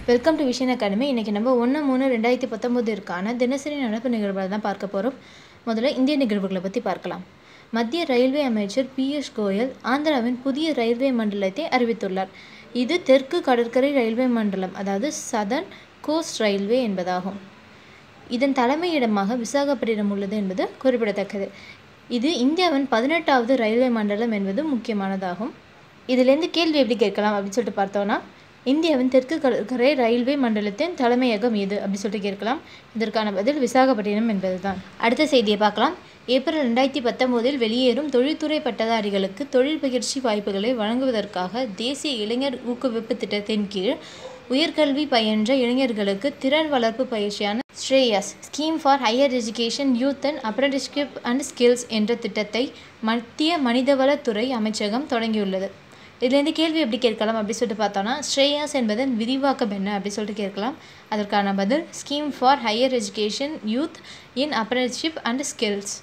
Welcome to vision academy. இன்றைக்கி நம்ம 1/3/2019 தினசரி நடப்பு நிகழ்வுகளை தான் பார்க்க போகிறோம். முதல்ல இந்திய நிகழ்வுகளை பற்றி பார்க்கலாம். மத்திய ரயில்வே அமைச்சர் பியூஷ் கோயல் ஆந்திராவின் புதிய ரயில்வே மண்டலத்தை அறிவித்துள்ளார். இது தெற்கு கடற்கரை ரயில்வே மண்டலம், அதாவது சதர்ன் கோஸ்ட் ரயில்வே என்பதாகும். இதன் தலைமையிடமாக விசாகப்பட்டினம் உள்ளது என்பது குறிப்பிடத்தக்கது. இது இந்தியாவின் 18வது ரயில்வே மண்டலம் என்பது முக்கியமானதாகும். இதிலேருந்து கேள்வி எப்படி கேட்கலாம் அப்படின்னு சொல்லிட்டு பார்த்தோன்னா, இந்தியாவின் தெற்கு கடற்கரை ரயில்வே மண்டலத்தின் தலைமையகம் எது அப்படி சொல்லிட்டு கேட்கலாம். இதற்கான பதில் விசாகப்பட்டினம் என்பது தான். அடுத்த செய்தியை பார்க்கலாம். ஏப்ரல் 2019 வெளியேறும் தொழில்துறை பட்டதாரிகளுக்கு தொழில் பயிற்சி வாய்ப்புகளை வழங்குவதற்காக தேசிய இளைஞர் ஊக்குவிப்பு திட்டத்தின் கீழ் உயர்கல்வி பயின்ற இளைஞர்களுக்கு திறன் வளர்ப்பு பயிற்சியான Shreyas scheme for higher education youth and apprenticeship and skills என்ற திட்டத்தை மத்திய மனிதவளத்துறை அமைச்சகம் தொடங்கியுள்ளது. இதுலேருந்து கேள்வி எப்படி கேட்கலாம் அப்படி சொல்லிட்டு பார்த்தோன்னா, ஸ்ரேயாஸ் என்பதன் விரிவாக்கம் என்ன அப்படி சொல்லிட்டு கேட்கலாம். அதற்கான பதில் scheme for higher education youth in apprenticeship and skills.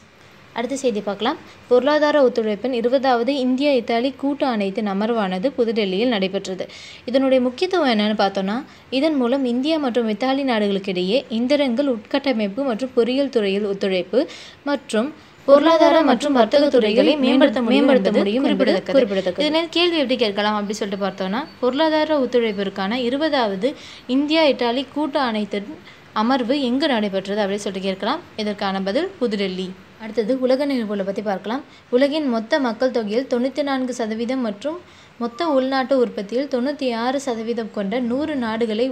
அடுத்த செய்தி பார்க்கலாம். பொருளாதார ஒத்துழைப்பின் 20வது இந்தியா இத்தாலி கூட்டு ஆணையத்தின் அமர்வானது புதுடெல்லியில் நடைபெற்றது. இதனுடைய முக்கியத்துவம் என்னன்னு பார்த்தோன்னா, இதன் மூலம் இந்தியா மற்றும் இத்தாலி நாடுகளுக்கிடையே இயந்திரங்கள், உட்கட்டமைப்பு மற்றும் பொறியியல் துறையில் ஒத்துழைப்பு மற்றும் பொருளாதார மற்றும் வர்த்தக துறைகளை மேம்படுத்த முடியும் குறிப்பிடத்தக்கது. இதனால் கேள்வி எப்படி கேட்கலாம் அப்படி சொல்லிட்டு பார்த்தோன்னா, பொருளாதார ஒத்துழைப்பிற்கான 20வது இந்தியா இத்தாலி கூட்டு ஆணையத்தின் அமர்வு எங்கு நடைபெற்றது அப்படின்னு சொல்லிட்டு கேட்கலாம். இதற்கான பதில் புதுடெல்லி. அடுத்தது உலக நிகழ்வுகளை பற்றி பார்க்கலாம். உலகின் மொத்த மக்கள் தொகையில் 94% மற்றும் மொத்த உள்நாட்டு உற்பத்தியில் 96% கொண்ட 100 நாடுகளை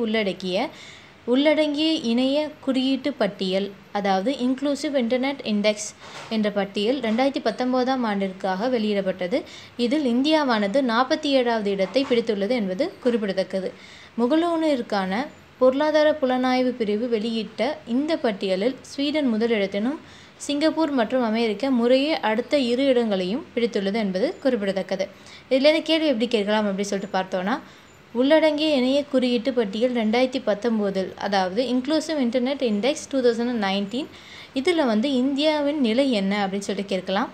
உள்ளடங்கிய இணைய குறியீட்டு பட்டியல், அதாவது இன்க்ளூசிவ் இன்டர்நெட் இண்டெக்ஸ் என்ற பட்டியல் 2019ஆம் ஆண்டிற்காக வெளியிடப்பட்டது. இதில் இந்தியாவானது 47வது இடத்தை பிடித்துள்ளது என்பது குறிப்பிடத்தக்கது. முகலோனிற்கான பொருளாதார புலனாய்வு பிரிவு வெளியிட்ட இந்த பட்டியலில் ஸ்வீடன் முதலிடத்திலும் சிங்கப்பூர் மற்றும் அமெரிக்கா முறையே அடுத்த 2 இடங்களையும் பிடித்துள்ளது என்பது குறிப்பிடத்தக்கது. இதில் கேள்வி எப்படி கேட்கலாம் அப்படி சொல்லிட்டு பார்த்தோன்னா, உள்ளடங்கிய இணைய குறியீட்டு பட்டியல் 2019, அதாவது இன்க்ளூசிவ் இன்டர்நெட் இண்டெக்ஸ் 2019, இதில் இந்தியாவின் நிலை என்ன அப்படின்னு சொல்லிட்டு கேட்கலாம்.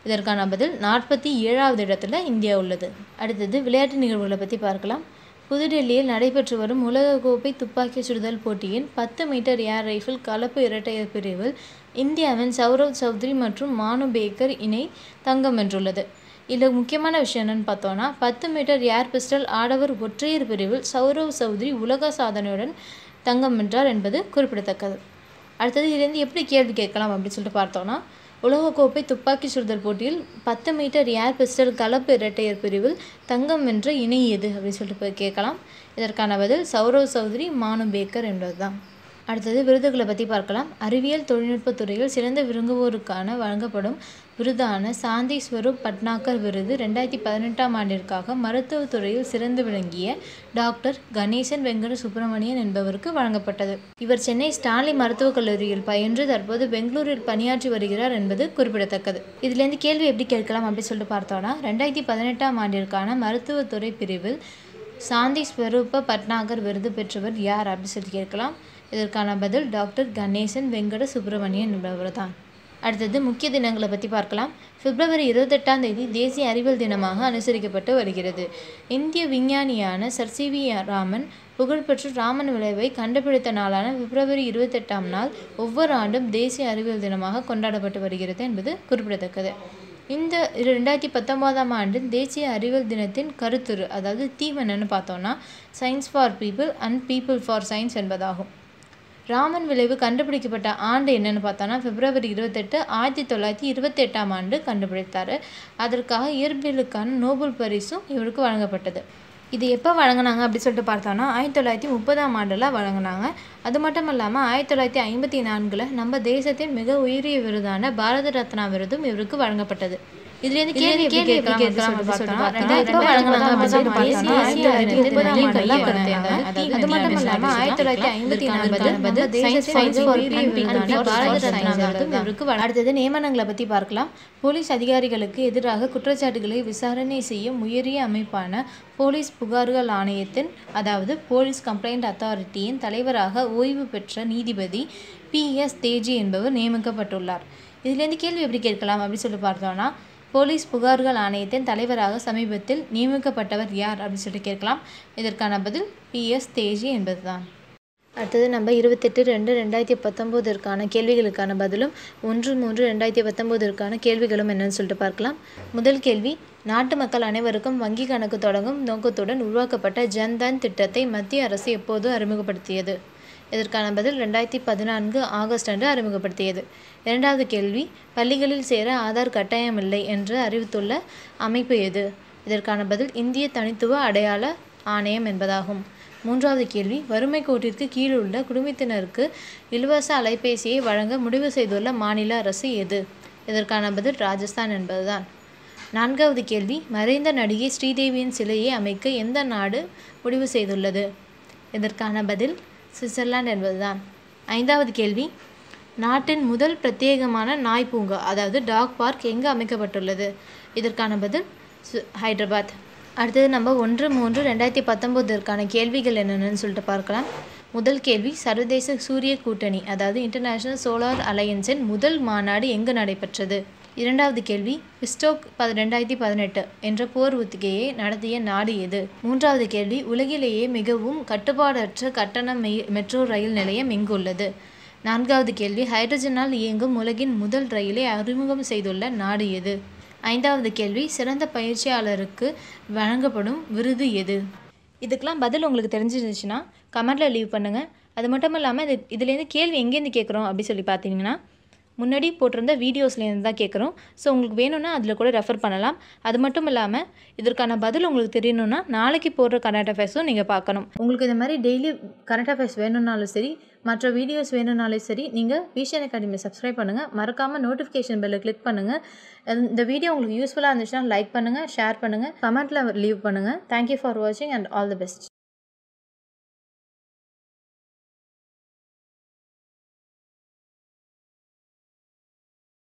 இதற்கான பதில் 47வது இடத்துல இந்தியா உள்ளது. அடுத்தது விளையாட்டு நிகழ்வுகளை பற்றி பார்க்கலாம். புதுடெல்லியில் நடைபெற்று வரும் உலகக்கோப்பை துப்பாக்கி சுடுதல் போட்டியின் 10 மீட்டர் ஏர் ரைஃபிள் கலப்பு இரட்டையர் பிரிவில் இந்தியாவின் சௌரவ் சௌத்ரி மற்றும் மானு பேக்கர் இணை தங்கம் வென்றுள்ளது. இதில் முக்கியமான விஷயம் என்னென்னு பார்த்தோன்னா, 10 மீட்டர் ஏர் பிஸ்டல் ஆடவர் ஒற்றையர் பிரிவில் சௌரவ் சௌத்ரி உலக சாதனையுடன் தங்கம் வென்றார் என்பது குறிப்பிடத்தக்கது. அடுத்தது இதிலிருந்து எப்படி கேள்வி கேட்கலாம் அப்படின்னு சொல்லிட்டு பார்த்தோன்னா, உலகக்கோப்பை துப்பாக்கி சுடுதல் போட்டியில் 10 மீட்டர் ஏர் பிஸ்டல் கலப்பு இரட்டையர் பிரிவில் தங்கம் வென்ற இணை எது அப்படின்னு சொல்லிட்டு கேட்கலாம். இதற்கான பதில் சௌரவ் சௌத்ரி, மானு பேக்கர் என்பது தான். அடுத்தது விருதுகளை பற்றி பார்க்கலாம். அறிவியல் தொழில்நுட்ப துறையில் சிறந்த விரும்புவோருக்கான வழங்கப்படும் விருதான சாந்தி ஸ்வரூப் பட்னாகர் விருது 2018ஆம் ஆண்டிற்காக மருத்துவத்துறையில் சிறந்து விளங்கிய டாக்டர் கணேசன் வெங்கட சுப்பிரமணியன் என்பவருக்கு வழங்கப்பட்டது. இவர் சென்னை ஸ்டான்லி மருத்துவக் கல்லூரியில் பயின்று தற்போது பெங்களூரில் பணியாற்றி வருகிறார் என்பது குறிப்பிடத்தக்கது. இதுலேருந்து கேள்வி எப்படி கேட்கலாம் அப்படின்னு சொல்லிட்டு பார்த்தோன்னா, 2018ஆம் ஆண்டிற்கான மருத்துவத்துறை பிரிவில் சாந்தி ஸ்வரூப பட்னாகர் விருது பெற்றவர் யார் அப்படின்னு சொல்லி கேட்கலாம். இதற்கான பதில் டாக்டர் கணேசன் வெங்கட சுப்பிரமணியன் என்பவர் தான். அடுத்தது முக்கிய தினங்களை பற்றி பார்க்கலாம். பிப்ரவரி 28ஆம் தேதி தேசிய அறிவியல் தினமாக அனுசரிக்கப்பட்டு வருகிறது. இந்திய விஞ்ஞானியான சர் சி.வி. ராமன் புகழ்பெற்ற ராமன் விளைவை கண்டுபிடித்த நாளான பிப்ரவரி 28ஆம் நாள் ஒவ்வொரு ஆண்டும் தேசிய அறிவியல் தினமாக கொண்டாடப்பட்டு வருகிறது என்பது குறிப்பிடத்தக்கது. இந்த 2019ஆம் ஆண்டு தேசிய அறிவியல் தினத்தின் கருத்துரு, அதாவது தீம் என்னன்னு பார்த்தோன்னா, science for people and people for science என்பதாகும். ராமன் விளைவு கண்டுபிடிக்கப்பட்ட ஆண்டு என்னென்னு பார்த்தோன்னா, பிப்ரவரி 28, 1928ஆம் ஆண்டு கண்டுபிடித்தார். அதற்காக இயற்பியலுக்கான நோபல் பரிசும் இவருக்கு வழங்கப்பட்டது. இது எப்போ வழங்கினாங்க அப்படி சொல்லிட்டு பார்த்தோன்னா, 1930ஆம் ஆண்டில் வழங்கினாங்க. அது மட்டும் இல்லாமல் 1954 நம்ம தேசத்தின் மிக உயரிய விருதான பாரத ரத்னா விருதும் இவருக்கு வழங்கப்பட்டது. இதுலேருந்து கேள்வி கேட்கலாம் அப்படின்னு சொல்லிட்டு பார்த்தோன்னா, எப்போ வழங்கினாங்க அப்படின்னு சொல்லிட்டு பார்த்தோன்னா, 1930ஆம் ஆண்டில் வழங்கினாங்க. அது மட்டும் இல்லாமல் 1954 அடுத்தது நியமனங்களை பற்றி பார்க்கலாம். போலீஸ் அதிகாரிகளுக்கு எதிராக குற்றச்சாட்டுகளை விசாரணை செய்யும் உயரிய அமைப்பான போலீஸ் புகார்கள் ஆணையத்தின், அதாவது போலீஸ் கம்ப்ளைண்ட் அத்தாரிட்டியின் தலைவராக ஓய்வு பெற்ற நீதிபதி P.S. தேஜி என்பவர் நியமிக்கப்பட்டுள்ளார். இதுலேருந்து கேள்வி எப்படி கேட்கலாம் அப்படின்னு சொல்லி பார்த்தோன்னா, போலீஸ் புகார்கள் ஆணையத்தின் தலைவராக சமீபத்தில் நியமிக்கப்பட்டவர் யார் அப்படின்னு சொல்லிட்டு கேட்கலாம். இதற்கான பதில் PS தேஜி என்பதுதான். அடுத்தது நம்ம 28/2/2019 கேள்விகளுக்கான பதிலும் 1/3/2019 கேள்விகளும் என்னன்னு சொல்லிட்டு பார்க்கலாம். முதல் கேள்வி, நாட்டு மக்கள் அனைவருக்கும் வங்கி கணக்கு தொடங்கும் நோக்கத்துடன் உருவாக்கப்பட்ட ஜன்தன் திட்டத்தை மத்திய அரசு எப்போது அறிமுகப்படுத்தியது? இதற்கான பதில் 2014 ஆகஸ்ட் அன்று அறிமுகப்படுத்தியது. இரண்டாவது கேள்வி, பள்ளிகளில் சேர ஆதார் கட்டாயமில்லை என்று அறிவித்துள்ள அமைப்பு எது? இதற்கான பதில் இந்திய தனித்துவ அடையாள ஆணையம் என்பதாகும். மூன்றாவது கேள்வி, வறுமை கோட்டிற்கு கீழுள்ள குடும்பத்தினருக்கு இலவச அலைபேசியை வழங்க முடிவு செய்துள்ள மாநில அரசு எது? இதற்கான பதில் ராஜஸ்தான் என்பதுதான். நான்காவது கேள்வி, மறைந்த நடிகை ஸ்ரீதேவியின் சிலையை அமைக்க எந்த நாடு முடிவு செய்துள்ளது? இதற்கான பதில் சுவிட்சர்லாந்து என்பதுதான். ஐந்தாவது கேள்வி, நாட்டின் முதல் பிரத்யேகமான நாய் பூங்கா அதாவது டாக் பார்க் எங்கு அமைக்கப்பட்டுள்ளது? இதற்கான பதில் ஹைதராபாத். அடுத்தது நம்ம 1/3/2019 கேள்விகள் என்னென்னு சொல்லிட்டு பார்க்கலாம். முதல் கேள்வி, சர்வதேச சூரிய கூட்டணி அதாவது இன்டர்நேஷனல் சோலார் அலையன்ஸின் முதல் மாநாடு எங்கு நடைபெற்றது? இரண்டாவது கேள்வி, விஸ்டோக் 2018 என்ற போர் ஒத்திகையை நடத்திய நாடு எது? மூன்றாவது கேள்வி, உலகிலேயே மிகவும் கட்டுப்பாடற்ற கட்டண மெட்ரோ ரயில் நிலையம் எங்குள்ளது? நான்காவது கேள்வி, ஹைட்ரஜனால் இயங்கும் உலகின் முதல் ரயிலை அறிமுகம் செய்துள்ள நாடு எது? ஐந்தாவது கேள்வி, சிறந்த பயிற்சியாளருக்கு வழங்கப்படும் விருது எது? இதுக்கெலாம் பதில் உங்களுக்கு தெரிஞ்சிருந்துச்சுன்னா கமெண்ட்டில் லீவ் பண்ணுங்கள். அது மட்டும் இல்லாமல் இதுலேருந்து கேள்வி எங்கேருந்து கேட்குறோம் அப்படி சொல்லி பார்த்தீங்கன்னா முன்னாடி போட்டிருந்த வீடியோஸ்லேருந்து தான் கேட்குறோம். ஸோ உங்களுக்கு வேணும்னா அதில் கூட ரெஃபர் பண்ணலாம். அது மட்டும் இல்லாமல் இதற்கான பதில் உங்களுக்கு தெரியணும்னா நாளைக்கு போடுற கரண்ட் அஃபேர்ஸும் நீங்கள் பார்க்கணும். உங்களுக்கு இந்த மாதிரி டெய்லி கரண்ட் அஃபேர்ஸ் வேணும்னாலும் சரி, மற்ற வீடியோஸ் வேணும்னாலும் சரி, நீங்கள் விஷன் அகாடமியை சப்ஸ்கிரைப் பண்ணுங்கள். மறக்காமல் நோட்டிஃபிகேஷன் பெல்லை கிளிக் பண்ணுங்கள். இந்த வீடியோ உங்களுக்கு யூஸ்ஃபுல்லாக இருந்துச்சுன்னா லைக் பண்ணுங்கள், ஷேர் பண்ணுங்கள், கமெண்ட்டில் லீவ் பண்ணுங்கள். தேங்க்யூ ஃபார் வாட்சிங் அண்ட் ஆல் தி பெஸ்ட்.